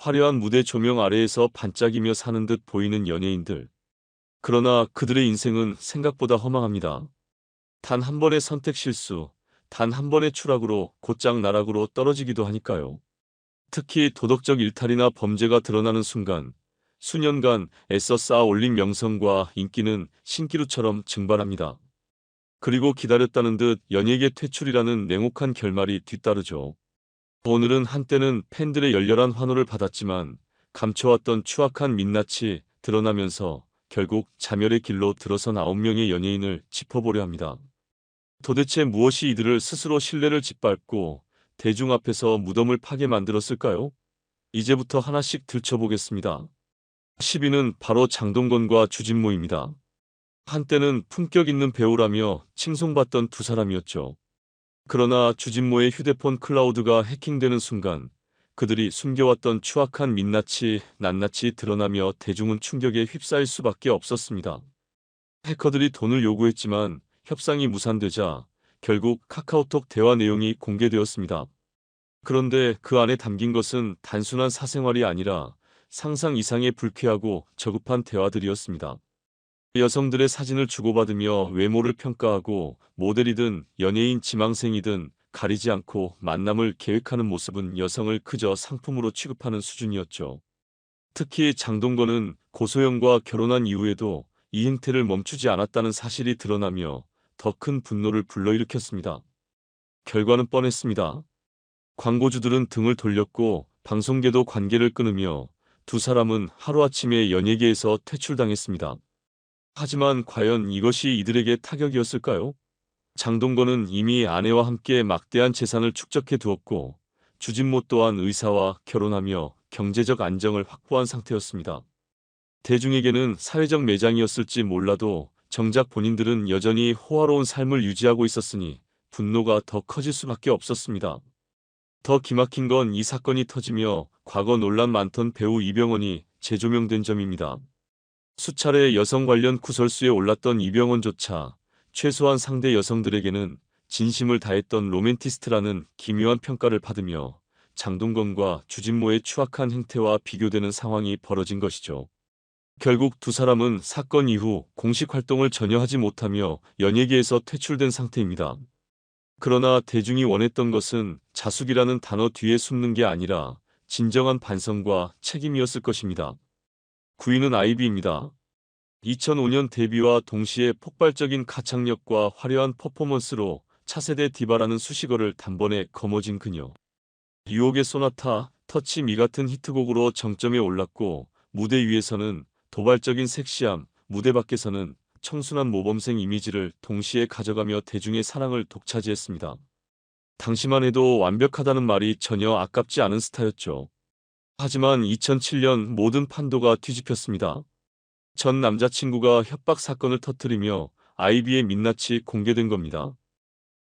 화려한 무대 조명 아래에서 반짝이며 사는 듯 보이는 연예인들. 그러나 그들의 인생은 생각보다 허망합니다. 단 한 번의 선택 실수, 단 한 번의 추락으로 곧장 나락으로 떨어지기도 하니까요. 특히 도덕적 일탈이나 범죄가 드러나는 순간 수년간 애써 쌓아 올린 명성과 인기는 신기루처럼 증발합니다. 그리고 기다렸다는 듯 연예계 퇴출이라는 냉혹한 결말이 뒤따르죠. 오늘은 한때는 팬들의 열렬한 환호를 받았지만 감춰왔던 추악한 민낯이 드러나면서 결국 자멸의 길로 들어선 9명의 연예인을 짚어보려 합니다. 도대체 무엇이 이들을 스스로 신뢰를 짓밟고 대중 앞에서 무덤을 파게 만들었을까요? 이제부터 하나씩 들춰보겠습니다. 10위는 바로 장동건과 주진모입니다. 한때는 품격 있는 배우라며 칭송받던 두 사람이었죠. 그러나 주진모의 휴대폰 클라우드가 해킹되는 순간 그들이 숨겨왔던 추악한 민낯이 낱낱이 드러나며 대중은 충격에 휩싸일 수밖에 없었습니다. 해커들이 돈을 요구했지만 협상이 무산되자 결국 카카오톡 대화 내용이 공개되었습니다. 그런데 그 안에 담긴 것은 단순한 사생활이 아니라 상상 이상의 불쾌하고 저급한 대화들이었습니다. 여성들의 사진을 주고받으며 외모를 평가하고 모델이든 연예인 지망생이든 가리지 않고 만남을 계획하는 모습은 여성을 그저 상품으로 취급하는 수준이었죠. 특히 장동건은 고소영과 결혼한 이후에도 이 행태를 멈추지 않았다는 사실이 드러나며 더 큰 분노를 불러일으켰습니다. 결과는 뻔했습니다. 광고주들은 등을 돌렸고 방송계도 관계를 끊으며 두 사람은 하루아침에 연예계에서 퇴출당했습니다. 하지만 과연 이것이 이들에게 타격이었을까요? 장동건은 이미 아내와 함께 막대한 재산을 축적해 두었고 주진모 또한 의사와 결혼하며 경제적 안정을 확보한 상태였습니다. 대중에게는 사회적 매장이었을지 몰라도 정작 본인들은 여전히 호화로운 삶을 유지하고 있었으니 분노가 더 커질 수밖에 없었습니다. 더 기막힌 건 이 사건이 터지며 과거 논란 많던 배우 이병헌이 재조명된 점입니다. 수차례 여성 관련 구설수에 올랐던 이병헌조차 최소한 상대 여성들에게는 진심을 다했던 로맨티스트라는 기묘한 평가를 받으며 장동건과 주진모의 추악한 행태와 비교되는 상황이 벌어진 것이죠. 결국 두 사람은 사건 이후 공식 활동을 전혀 하지 못하며 연예계에서 퇴출된 상태입니다. 그러나 대중이 원했던 것은 자숙이라는 단어 뒤에 숨는 게 아니라 진정한 반성과 책임이었을 것입니다. 9위는 아이비입니다. 2005년 데뷔와 동시에 폭발적인 가창력과 화려한 퍼포먼스로 차세대 디바라는 수식어를 단번에 거머쥔 그녀. 유혹의 소나타, 터치 미 같은 히트곡으로 정점에 올랐고 무대 위에서는 도발적인 섹시함, 무대 밖에서는 청순한 모범생 이미지를 동시에 가져가며 대중의 사랑을 독차지했습니다. 당시만 해도 완벽하다는 말이 전혀 아깝지 않은 스타였죠. 하지만 2007년 모든 판도가 뒤집혔습니다. 전 남자친구가 협박 사건을 터뜨리며 아이비의 민낯이 공개된 겁니다.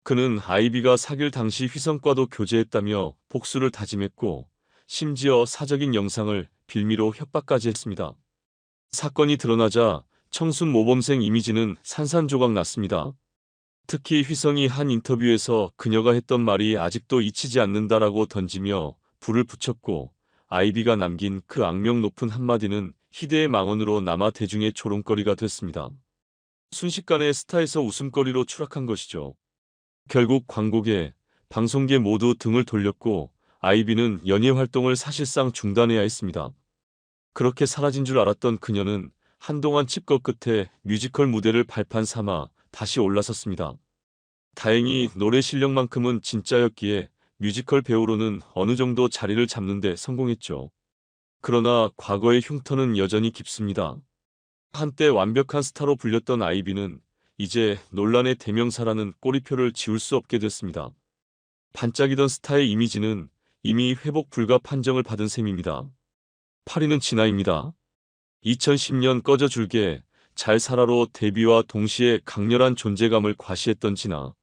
그는 아이비가 사귈 당시 휘성과도 교제했다며 복수를 다짐했고 심지어 사적인 영상을 빌미로 협박까지 했습니다. 사건이 드러나자 청순 모범생 이미지는 산산조각 났습니다. 특히 휘성이 한 인터뷰에서 그녀가 했던 말이 아직도 잊히지 않는다라고 던지며 불을 붙였고 아이비가 남긴 그 악명 높은 한마디는 희대의 망언으로 남아 대중의 조롱거리가 됐습니다. 순식간에 스타에서 웃음거리로 추락한 것이죠. 결국 광고계, 방송계 모두 등을 돌렸고 아이비는 연예 활동을 사실상 중단해야 했습니다. 그렇게 사라진 줄 알았던 그녀는 한동안 칩거 끝에 뮤지컬 무대를 발판 삼아 다시 올라섰습니다. 다행히 노래 실력만큼은 진짜였기에 뮤지컬 배우로는 어느 정도 자리를 잡는 데 성공했죠. 그러나 과거의 흉터는 여전히 깊습니다. 한때 완벽한 스타로 불렸던 아이비는 이제 논란의 대명사라는 꼬리표를 지울 수 없게 됐습니다. 반짝이던 스타의 이미지는 이미 회복 불가 판정을 받은 셈입니다. 8위는 진아입니다. 2010년 꺼져 줄게, 잘 살아로 데뷔와 동시에 강렬한 존재감을 과시했던 진아.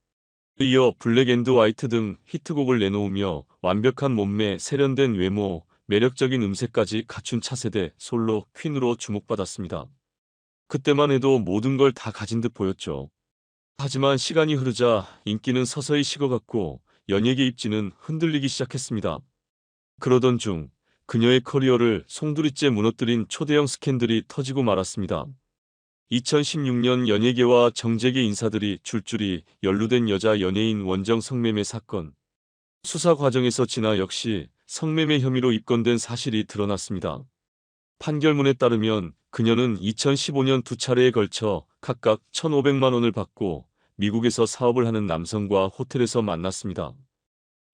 이어 블랙 앤드 화이트 등 히트곡을 내놓으며 완벽한 몸매, 세련된 외모, 매력적인 음색까지 갖춘 차세대 솔로 퀸으로 주목받았습니다. 그때만 해도 모든 걸 다 가진 듯 보였죠. 하지만 시간이 흐르자 인기는 서서히 식어갔고 연예계 입지는 흔들리기 시작했습니다. 그러던 중 그녀의 커리어를 송두리째 무너뜨린 초대형 스캔들이 터지고 말았습니다. 2016년 연예계와 정재계 인사들이 줄줄이 연루된 여자 연예인 원정 성매매 사건. 수사 과정에서 진아 역시 성매매 혐의로 입건된 사실이 드러났습니다. 판결문에 따르면 그녀는 2015년 두 차례에 걸쳐 각각 1,500만 원을 받고 미국에서 사업을 하는 남성과 호텔에서 만났습니다.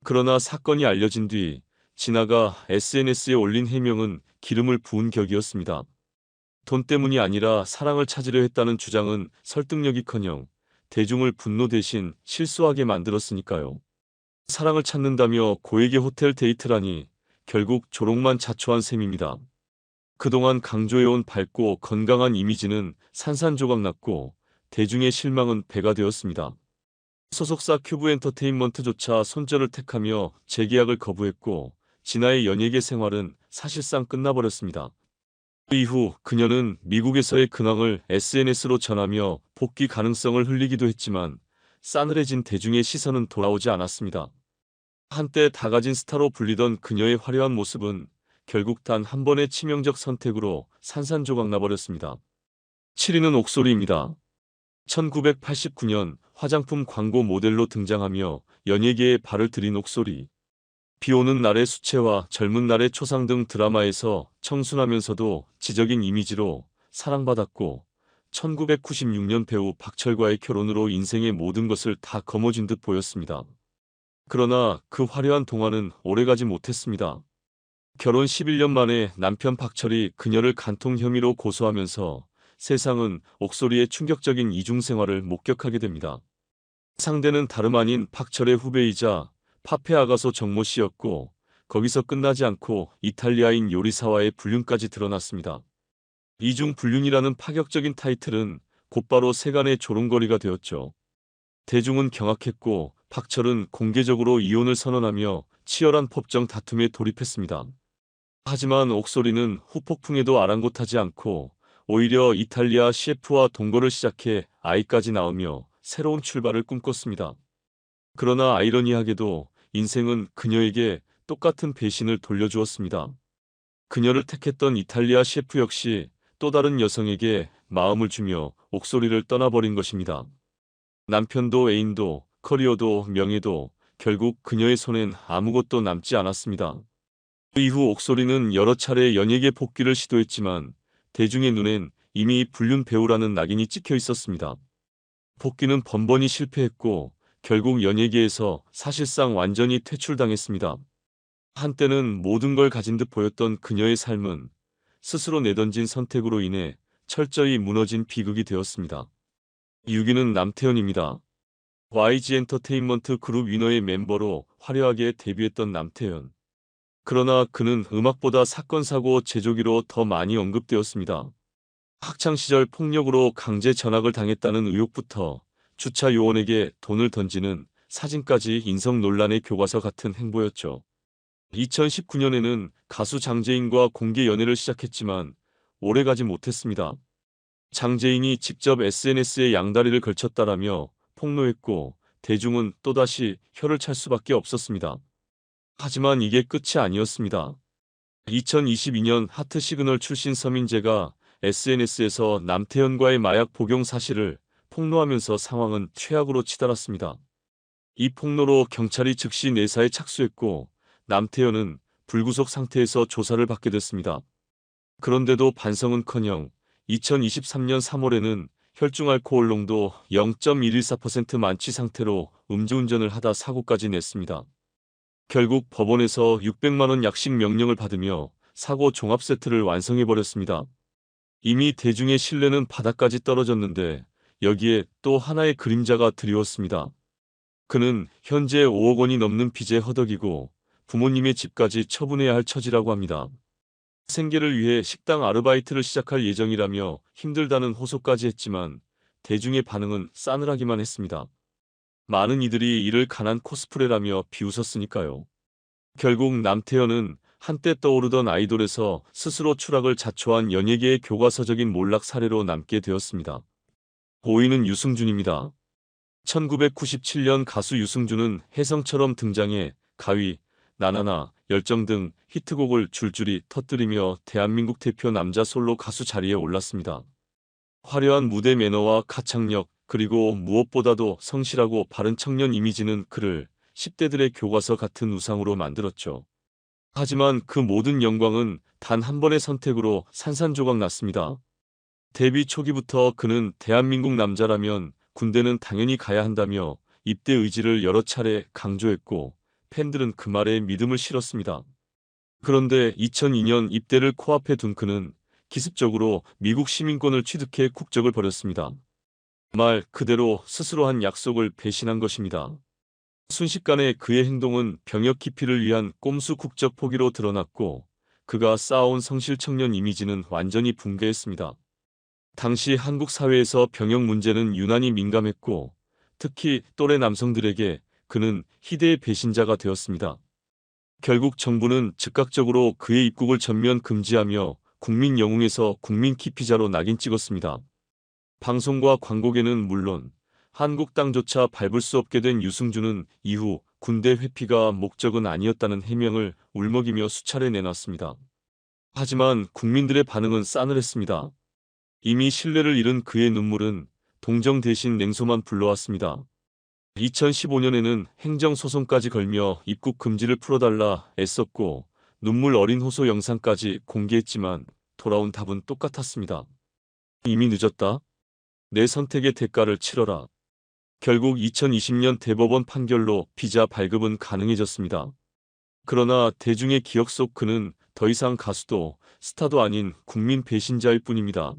그러나 사건이 알려진 뒤 진아가 SNS에 올린 해명은 기름을 부은 격이었습니다. 돈 때문이 아니라 사랑을 찾으려 했다는 주장은 설득력이커녕 대중을 분노 대신 실소하게 만들었으니까요. 사랑을 찾는다며 고액의 호텔 데이트라니 결국 조롱만 자초한 셈입니다. 그동안 강조해온 밝고 건강한 이미지는 산산조각 났고 대중의 실망은 배가 되었습니다. 소속사 큐브 엔터테인먼트조차 손절을 택하며 재계약을 거부했고 진아의 연예계 생활은 사실상 끝나버렸습니다. 그 이후 그녀는 미국에서의 근황을 SNS로 전하며 복귀 가능성을 흘리기도 했지만 싸늘해진 대중의 시선은 돌아오지 않았습니다. 한때 다가진 스타로 불리던 그녀의 화려한 모습은 결국 단 한 번의 치명적 선택으로 산산조각 나버렸습니다. 7위는 옥소리입니다. 1989년 화장품 광고 모델로 등장하며 연예계에 발을 들인 옥소리. 비오는 날의 수채화, 젊은 날의 초상 등 드라마에서 청순하면서도 지적인 이미지로 사랑받았고 1996년 배우 박철과의 결혼으로 인생의 모든 것을 다 거머쥔 듯 보였습니다. 그러나 그 화려한 동화는 오래가지 못했습니다. 결혼 11년 만에 남편 박철이 그녀를 간통 혐의로 고소하면서 세상은 옥소리의 충격적인 이중생활을 목격하게 됩니다. 상대는 다름 아닌 박철의 후배이자 파페 아가소 정모 씨였고 거기서 끝나지 않고 이탈리아인 요리사와의 불륜까지 드러났습니다. 이중 불륜이라는 파격적인 타이틀은 곧바로 세간의 조롱거리가 되었죠. 대중은 경악했고 박철은 공개적으로 이혼을 선언하며 치열한 법정 다툼에 돌입했습니다. 하지만 옥소리는 후폭풍에도 아랑곳하지 않고 오히려 이탈리아 셰프와 동거를 시작해 아이까지 낳으며 새로운 출발을 꿈꿨습니다. 그러나 아이러니하게도 인생은 그녀에게 똑같은 배신을 돌려주었습니다. 그녀를 택했던 이탈리아 셰프 역시 또 다른 여성에게 마음을 주며 옥소리를 떠나버린 것입니다. 남편도 애인도 커리어도 명예도 결국 그녀의 손엔 아무것도 남지 않았습니다. 그 이후 옥소리는 여러 차례 연예계 복귀를 시도했지만 대중의 눈엔 이미 불륜 배우라는 낙인이 찍혀 있었습니다. 복귀는 번번이 실패했고 결국 연예계에서 사실상 완전히 퇴출당했습니다. 한때는 모든 걸 가진 듯 보였던 그녀의 삶은 스스로 내던진 선택으로 인해 철저히 무너진 비극이 되었습니다. 6위는 남태현입니다. YG 엔터테인먼트 그룹 위너의 멤버로 화려하게 데뷔했던 남태현. 그러나 그는 음악보다 사건, 사고, 제조기로 더 많이 언급되었습니다. 학창시절 폭력으로 강제 전학을 당했다는 의혹부터 주차 요원에게 돈을 던지는 사진까지 인성 논란의 교과서 같은 행보였죠. 2019년에는 가수 장재인과 공개 연애를 시작했지만 오래가지 못했습니다. 장재인이 직접 SNS에 양다리를 걸쳤다라며 폭로했고 대중은 또다시 혀를 찰 수밖에 없었습니다. 하지만 이게 끝이 아니었습니다. 2022년 하트 시그널 출신 서민재가 SNS에서 남태현과의 마약 복용 사실을 폭로하면서 상황은 최악으로 치달았습니다. 이 폭로로 경찰이 즉시 내사에 착수했고 남태현은 불구속 상태에서 조사를 받게 됐습니다. 그런데도 반성은커녕 2023년 3월에는 혈중 알코올 농도 0.114% 만취 상태로 음주운전을 하다 사고까지 냈습니다. 결국 법원에서 600만 원 약식 명령을 받으며 사고 종합 세트를 완성해버렸습니다. 이미 대중의 신뢰는 바닥까지 떨어졌는데 여기에 또 하나의 그림자가 드리웠습니다. 그는 현재 5억 원이 넘는 빚에 허덕이고 부모님의 집까지 처분해야 할 처지라고 합니다. 생계를 위해 식당 아르바이트를 시작할 예정이라며 힘들다는 호소까지 했지만 대중의 반응은 싸늘하기만 했습니다. 많은 이들이 이를 가난 코스프레라며 비웃었으니까요. 결국 남태현은 한때 떠오르던 아이돌에서 스스로 추락을 자초한 연예계의 교과서적인 몰락 사례로 남게 되었습니다. 5위는 유승준입니다. 1997년 가수 유승준은 혜성처럼 등장해 가위, 나나나, 열정 등 히트곡을 줄줄이 터뜨리며 대한민국 대표 남자 솔로 가수 자리에 올랐습니다. 화려한 무대 매너와 가창력, 그리고 무엇보다도 성실하고 바른 청년 이미지는 그를 10대들의 교과서 같은 우상으로 만들었죠. 하지만 그 모든 영광은 단 한 번의 선택으로 산산조각 났습니다. 데뷔 초기부터 그는 대한민국 남자라면 군대는 당연히 가야 한다며 입대 의지를 여러 차례 강조했고, 팬들은 그 말에 믿음을 실었습니다. 그런데 2002년 입대를 코앞에 둔 그는 기습적으로 미국 시민권을 취득해 국적을 버렸습니다. 말 그대로 스스로 한 약속을 배신한 것입니다. 순식간에 그의 행동은 병역 기피를 위한 꼼수 국적 포기로 드러났고, 그가 쌓아온 성실 청년 이미지는 완전히 붕괴했습니다. 당시 한국 사회에서 병역 문제는 유난히 민감했고, 특히 또래 남성들에게 그는 희대의 배신자가 되었습니다. 결국 정부는 즉각적으로 그의 입국을 전면 금지하며 국민 영웅에서 국민 기피자로 낙인 찍었습니다. 방송과 광고계는 물론 한국 땅조차 밟을 수 없게 된 유승준은 이후 군대 회피가 목적은 아니었다는 해명을 울먹이며 수차례 내놨습니다. 하지만 국민들의 반응은 싸늘했습니다. 이미 신뢰를 잃은 그의 눈물은 동정 대신 냉소만 불러왔습니다. 2015년에는 행정소송까지 걸며 입국 금지를 풀어달라 애썼고, 눈물 어린 호소 영상까지 공개했지만 돌아온 답은 똑같았습니다. 이미 늦었다. 내 선택의 대가를 치러라. 결국 2020년 대법원 판결로 비자 발급은 가능해졌습니다. 그러나 대중의 기억 속 그는 더 이상 가수도 스타도 아닌 국민 배신자일 뿐입니다.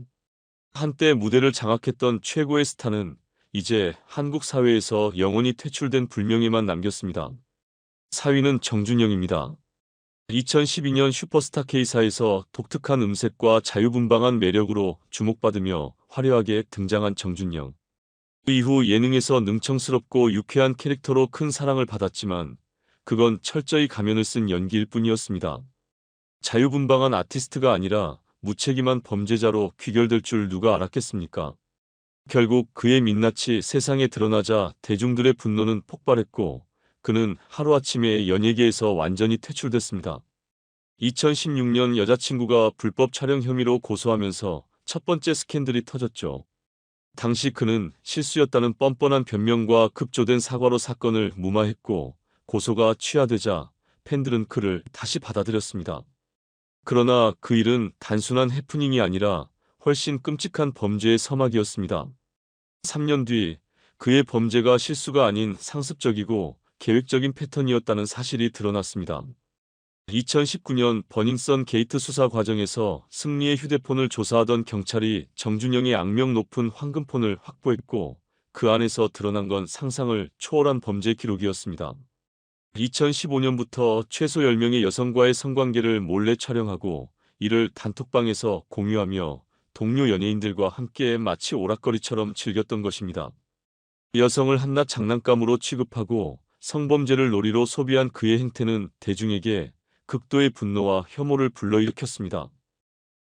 한때 무대를 장악했던 최고의 스타는 이제 한국 사회에서 영원히 퇴출된 불명예만 남겼습니다. 4위는 정준영입니다. 2012년 슈퍼스타 K사에서 독특한 음색과 자유분방한 매력으로 주목받으며 화려하게 등장한 정준영. 그 이후 예능에서 능청스럽고 유쾌한 캐릭터로 큰 사랑을 받았지만 그건 철저히 가면을 쓴 연기일 뿐이었습니다. 자유분방한 아티스트가 아니라 무책임한 범죄자로 귀결될 줄 누가 알았겠습니까? 결국 그의 민낯이 세상에 드러나자 대중들의 분노는 폭발했고, 그는 하루아침에 연예계에서 완전히 퇴출됐습니다. 2016년 여자친구가 불법 촬영 혐의로 고소하면서 첫 번째 스캔들이 터졌죠. 당시 그는 실수였다는 뻔뻔한 변명과 급조된 사과로 사건을 무마했고, 고소가 취하되자 팬들은 그를 다시 받아들였습니다. 그러나 그 일은 단순한 해프닝이 아니라 훨씬 끔찍한 범죄의 서막이었습니다. 3년 뒤 그의 범죄가 실수가 아닌 상습적이고 계획적인 패턴이었다는 사실이 드러났습니다. 2019년 버닝썬 게이트 수사 과정에서 승리의 휴대폰을 조사하던 경찰이 정준영의 악명 높은 황금폰을 확보했고, 그 안에서 드러난 건 상상을 초월한 범죄 기록이었습니다. 2015년부터 최소 10명의 여성과의 성관계를 몰래 촬영하고 이를 단톡방에서 공유하며 동료 연예인들과 함께 마치 오락거리처럼 즐겼던 것입니다. 여성을 한낱 장난감으로 취급하고 성범죄를 놀이로 소비한 그의 행태는 대중에게 극도의 분노와 혐오를 불러일으켰습니다.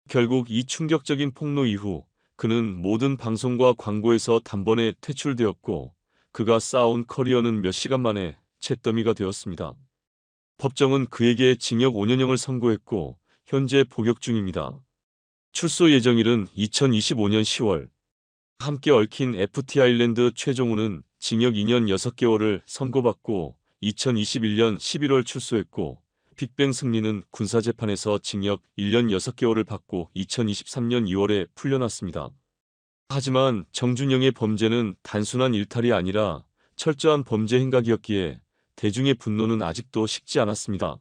결국 이 충격적인 폭로 이후 그는 모든 방송과 광고에서 단번에 퇴출되었고, 그가 쌓아온 커리어는 몇 시간 만에 잿더미가 되었습니다. 법정은 그에게 징역 5년형을 선고했고 현재 복역 중입니다. 출소 예정일은 2025년 10월. 함께 얽힌 FT 아일랜드 최종우는 징역 2년 6개월을 선고받고 2021년 11월 출소했고, 빅뱅 승리는 군사재판에서 징역 1년 6개월을 받고 2023년 2월에 풀려났습니다. 하지만 정준영의 범죄는 단순한 일탈이 아니라 철저한 범죄 행각이었기에 대중의 분노는 아직도 식지 않았습니다.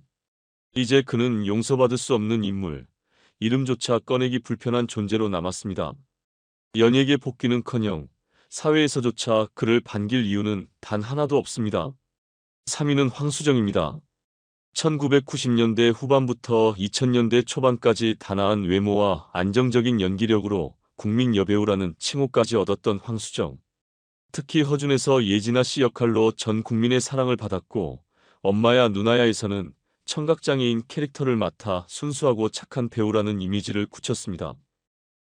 이제 그는 용서받을 수 없는 인물, 이름조차 꺼내기 불편한 존재로 남았습니다. 연예계 복귀는커녕 사회에서조차 그를 반길 이유는 단 하나도 없습니다. 3위는 황수정입니다. 1990년대 후반부터 2000년대 초반까지 단아한 외모와 안정적인 연기력으로 국민 여배우라는 칭호까지 얻었던 황수정. 특히 허준에서 예진아 씨 역할로 전 국민의 사랑을 받았고, 엄마야 누나야에서는 청각장애인 캐릭터를 맡아 순수하고 착한 배우라는 이미지를 굳혔습니다.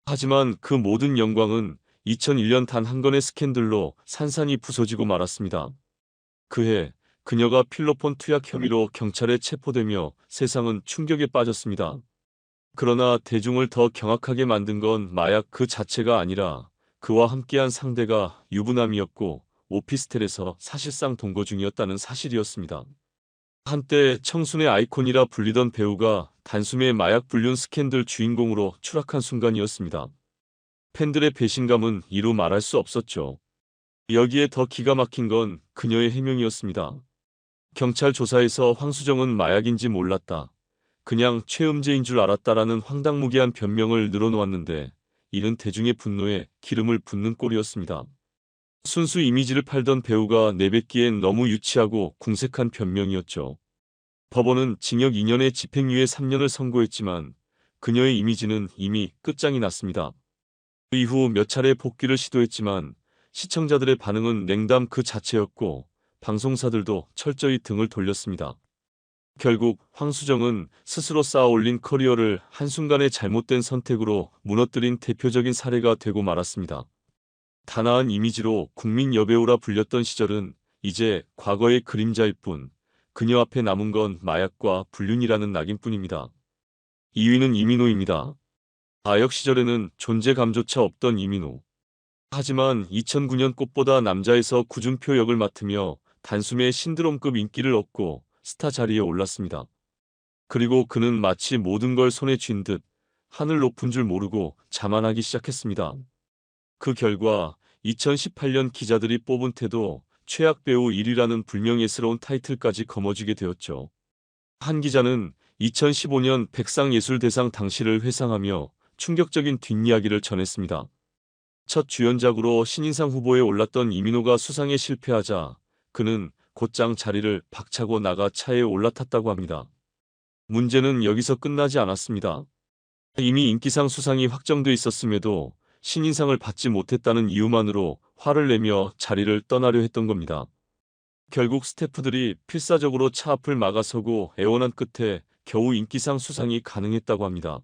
하지만 그 모든 영광은 2001년 단 한 건의 스캔들로 산산이 부서지고 말았습니다. 그해 그녀가 필로폰 투약 혐의로 경찰에 체포되며 세상은 충격에 빠졌습니다. 그러나 대중을 더 경악하게 만든 건 마약 그 자체가 아니라 그와 함께한 상대가 유부남이었고 오피스텔에서 사실상 동거 중이었다는 사실이었습니다. 한때 청순의 아이콘이라 불리던 배우가 단숨에 마약 불륜 스캔들 주인공으로 추락한 순간이었습니다. 팬들의 배신감은 이루 말할 수 없었죠. 여기에 더 기가 막힌 건 그녀의 해명이었습니다. 경찰 조사에서 황수정은 마약인지 몰랐다. 그냥 최음제인 줄 알았다라는 황당무계한 변명을 늘어놓았는데 이는 대중의 분노에 기름을 붓는 꼴이었습니다. 순수 이미지를 팔던 배우가 내뱉기엔 너무 유치하고 궁색한 변명이었죠. 법원은 징역 2년에 집행유예 3년을 선고했지만 그녀의 이미지는 이미 끝장이 났습니다. 그 이후 몇 차례 복귀를 시도했지만 시청자들의 반응은 냉담 그 자체였고 방송사들도 철저히 등을 돌렸습니다. 결국 황수정은 스스로 쌓아올린 커리어를 한순간의 잘못된 선택으로 무너뜨린 대표적인 사례가 되고 말았습니다. 단아한 이미지로 국민 여배우라 불렸던 시절은 이제 과거의 그림자일 뿐 그녀 앞에 남은 건 마약과 불륜이라는 낙인뿐입니다. 2위는 이민호입니다. 아역 시절에는 존재감조차 없던 이민호. 하지만 2009년 꽃보다 남자에서 구준표 역을 맡으며 단숨에 신드롬급 인기를 얻고 스타 자리에 올랐습니다. 그리고 그는 마치 모든 걸 손에 쥔 듯 하늘 높은 줄 모르고 자만하기 시작했습니다. 그 결과 2018년 기자들이 뽑은 태도 최악 배우 1위라는 불명예스러운 타이틀까지 거머쥐게 되었죠. 한 기자는 2015년 백상예술대상 당시를 회상하며 충격적인 뒷이야기를 전했습니다. 첫 주연작으로 신인상 후보에 올랐던 이민호가 수상에 실패하자 그는 곧장 자리를 박차고 나가 차에 올라탔다고 합니다. 문제는 여기서 끝나지 않았습니다. 이미 인기상 수상이 확정돼 있었음에도 신인상을 받지 못했다는 이유만으로 화를 내며 자리를 떠나려 했던 겁니다. 결국 스태프들이 필사적으로 차 앞을 막아서고 애원한 끝에 겨우 인기상 수상이 가능했다고 합니다.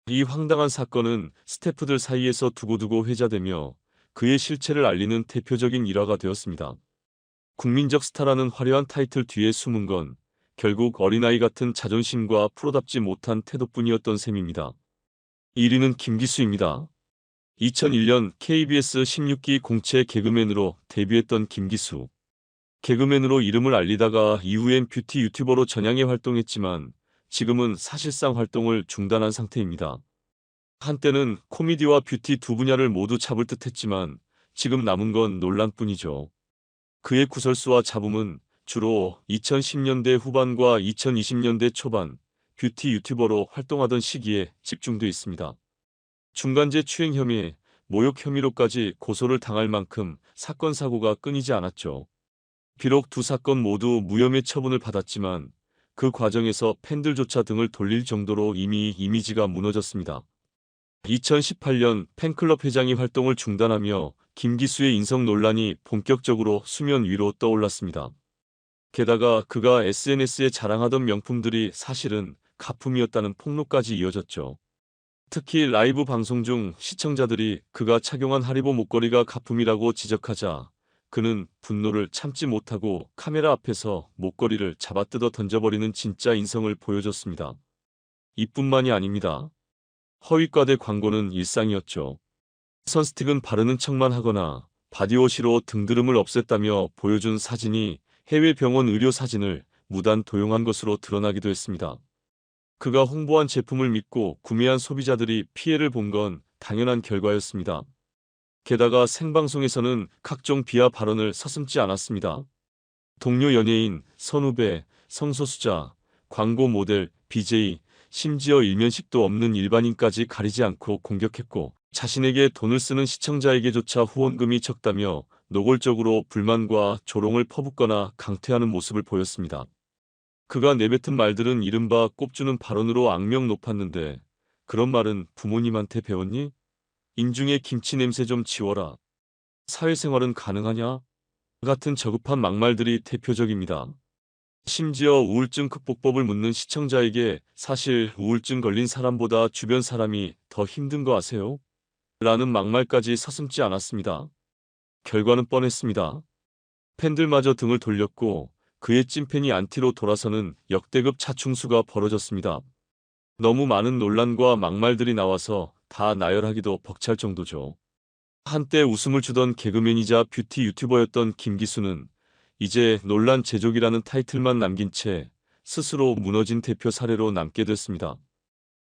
이 황당한 사건은 스태프들 사이에서 두고두고 회자되며 그의 실체를 알리는 대표적인 일화가 되었습니다. 국민적 스타라는 화려한 타이틀 뒤에 숨은 건 결국 어린아이 같은 자존심과 프로답지 못한 태도뿐이었던 셈입니다. 1위는 김기수입니다. 2001년 KBS 16기 공채 개그맨으로 데뷔했던 김기수. 개그맨으로 이름을 알리다가 이후엔 뷰티 유튜버로 전향해 활동했지만 지금은 사실상 활동을 중단한 상태입니다. 한때는 코미디와 뷰티 두 분야를 모두 잡을 듯했지만 지금 남은 건 논란뿐이죠. 그의 구설수와 잡음은 주로 2010년대 후반과 2020년대 초반 뷰티 유튜버로 활동하던 시기에 집중돼 있습니다. 중간재 추행 혐의, 모욕 혐의로까지 고소를 당할 만큼 사건 사고가 끊이지 않았죠. 비록 두 사건 모두 무혐의 처분을 받았지만 그 과정에서 팬들조차 등을 돌릴 정도로 이미 이미지가 무너졌습니다. 2018년 팬클럽 회장이 활동을 중단하며 김기수의 인성 논란이 본격적으로 수면 위로 떠올랐습니다. 게다가 그가 SNS에 자랑하던 명품들이 사실은 가품이었다는 폭로까지 이어졌죠. 특히 라이브 방송 중 시청자들이 그가 착용한 하리보 목걸이가 가품이라고 지적하자 그는 분노를 참지 못하고 카메라 앞에서 목걸이를 잡아뜯어 던져버리는 진짜 인성을 보여줬습니다. 이뿐만이 아닙니다. 허위과대 광고는 일상이었죠. 선스틱은 바르는 척만 하거나 바디워시로 등드름을 없앴다며 보여준 사진이 해외 병원 의료 사진을 무단 도용한 것으로 드러나기도 했습니다. 그가 홍보한 제품을 믿고 구매한 소비자들이 피해를 본 건 당연한 결과였습니다. 게다가 생방송에서는 각종 비하 발언을 서슴지 않았습니다. 동료 연예인, 선후배, 성소수자, 광고 모델, BJ, 심지어 일면식도 없는 일반인까지 가리지 않고 공격했고 자신에게 돈을 쓰는 시청자에게조차 후원금이 적다며 노골적으로 불만과 조롱을 퍼붓거나 강퇴하는 모습을 보였습니다. 그가 내뱉은 말들은 이른바 꼽주는 발언으로 악명 높았는데 그런 말은 부모님한테 배웠니? 인중에 김치 냄새 좀 지워라. 사회생활은 가능하냐? 같은 저급한 막말들이 대표적입니다. 심지어 우울증 극복법을 묻는 시청자에게 사실 우울증 걸린 사람보다 주변 사람이 더 힘든 거 아세요? 라는 막말까지 서슴지 않았습니다. 결과는 뻔했습니다. 팬들마저 등을 돌렸고 그의 찐팬이 안티로 돌아서는 역대급 차충수가 벌어졌습니다. 너무 많은 논란과 막말들이 나와서 다 나열하기도 벅찰 정도죠. 한때 웃음을 주던 개그맨이자 뷰티 유튜버였던 김기수는 이제 논란 제조기라는 타이틀만 남긴 채 스스로 무너진 대표 사례로 남게 됐습니다.